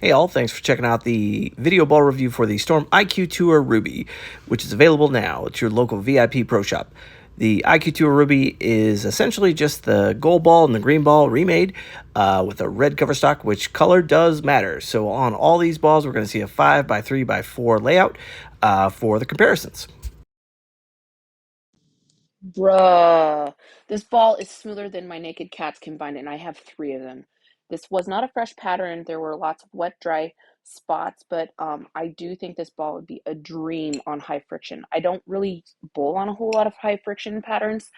Hey all, thanks for checking out the video ball review for the Storm IQ Tour Ruby, which is available now at your local VIP pro shop. The IQ Tour Ruby is essentially just the gold ball and the green ball remade with a red cover stock, which color does matter. So on all these balls, we're going to see a 5x3x4 layout for the comparisons. Bruh. This ball is smoother than my naked cats combined, and I have three of them. This was not a fresh pattern. There were lots of wet, dry spots, but I do think this ball would be a dream on high friction. I don't really bowl on a whole lot of high friction patterns,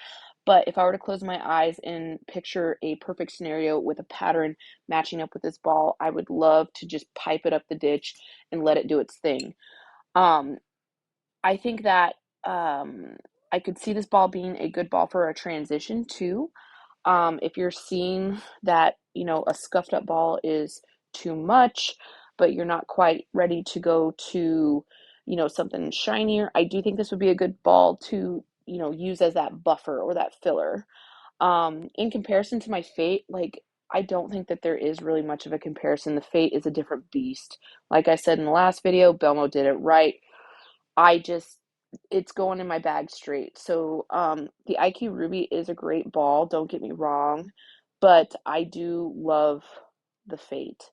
but if I were to close my eyes and picture a perfect scenario with a pattern matching up with this ball, I would love to just pipe it up the ditch and let it do its thing. Um, I think that um, I could see this ball being a good ball for a transition too. If you're seeing that, a scuffed up ball is too much, but you're not quite ready to go to, something shinier, I do think this would be a good ball to, use as that buffer or that filler. In comparison to my Fate, like, I don't think that there is really much of a comparison. The Fate is a different beast. Like I said in the last video, Belmo did it right. I just it's going in my bag straight. So the IQ Ruby is a great ball, don't get me wrong, but I do love the Fate.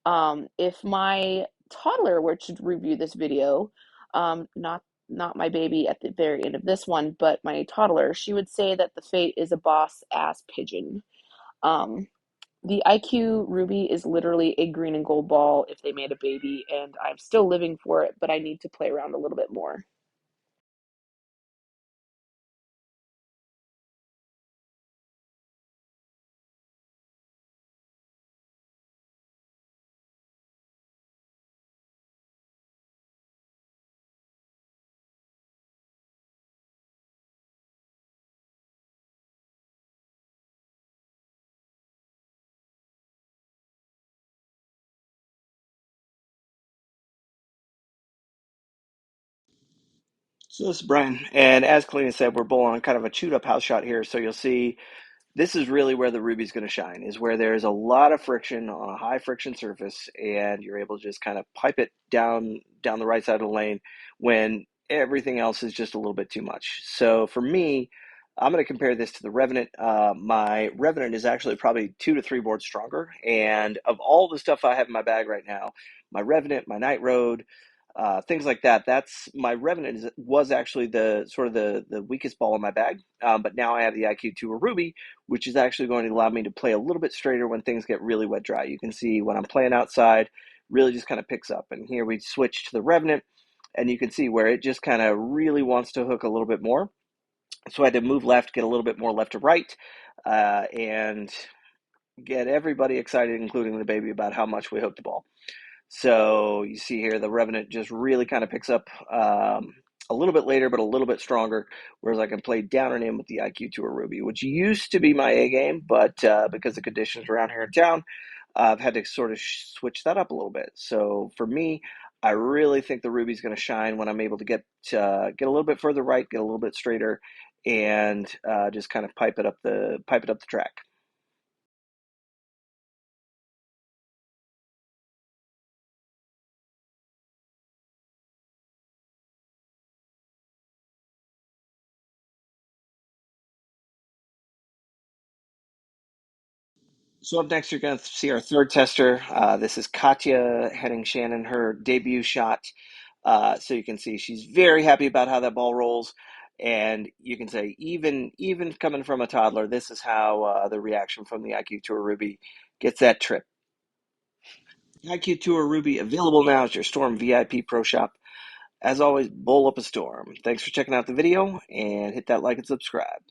If my toddler were to review this video, not my baby at the very end of this one, but my toddler, she would say that the Fate is a boss ass pigeon. Um, the IQ Ruby is literally a green and gold ball if they made a baby, and I'm still living for it, but I need to play around a little bit more. So this is Brian, and as Kalina said, we're bowling on kind of a chewed up house shot here. So you'll see this is really where the Ruby's going to shine, is where there's a lot of friction on a high friction surface, and you're able to just kind of pipe it down the right side of the lane when everything else is just a little bit too much. So for me, I'm going to compare this to the Revenant. My Revenant is actually probably 2 to 3 boards stronger, and of all the stuff I have in my bag right now, my Revenant, my Night Road, things like that. That's my Revenant was actually the sort of the weakest ball in my bag, but now I have the IQ 2 or Ruby, which is actually going to allow me to play a little bit straighter when things get really wet dry. You can see when I'm playing outside, really just kind of picks up. And here we switch to the Revenant, and you can see where it just kind of really wants to hook a little bit more. So I had to move left, get a little bit more left to right, and get everybody excited, including the baby, about how much we hooked the ball. So you see here, the Revenant just really kind of picks up a little bit later, but a little bit stronger, whereas I can play down and in with the IQ Tour Ruby, which used to be my A game, but because of conditions around here in town, I've had to sort of switch that up a little bit. So for me, I really think the Ruby's going to shine when I'm able to get a little bit further right, get a little bit straighter, and just kind of pipe it up the track. So up next, you're going to see our third tester. This is Katya Henning Shannon, her debut shot. So you can see she's very happy about how that ball rolls, and you can say even coming from a toddler, this is how the reaction from the IQ Tour Ruby gets that trip. IQ Tour Ruby available now at your Storm VIP Pro Shop. As always, bowl up a storm. Thanks for checking out the video, and hit that like and subscribe.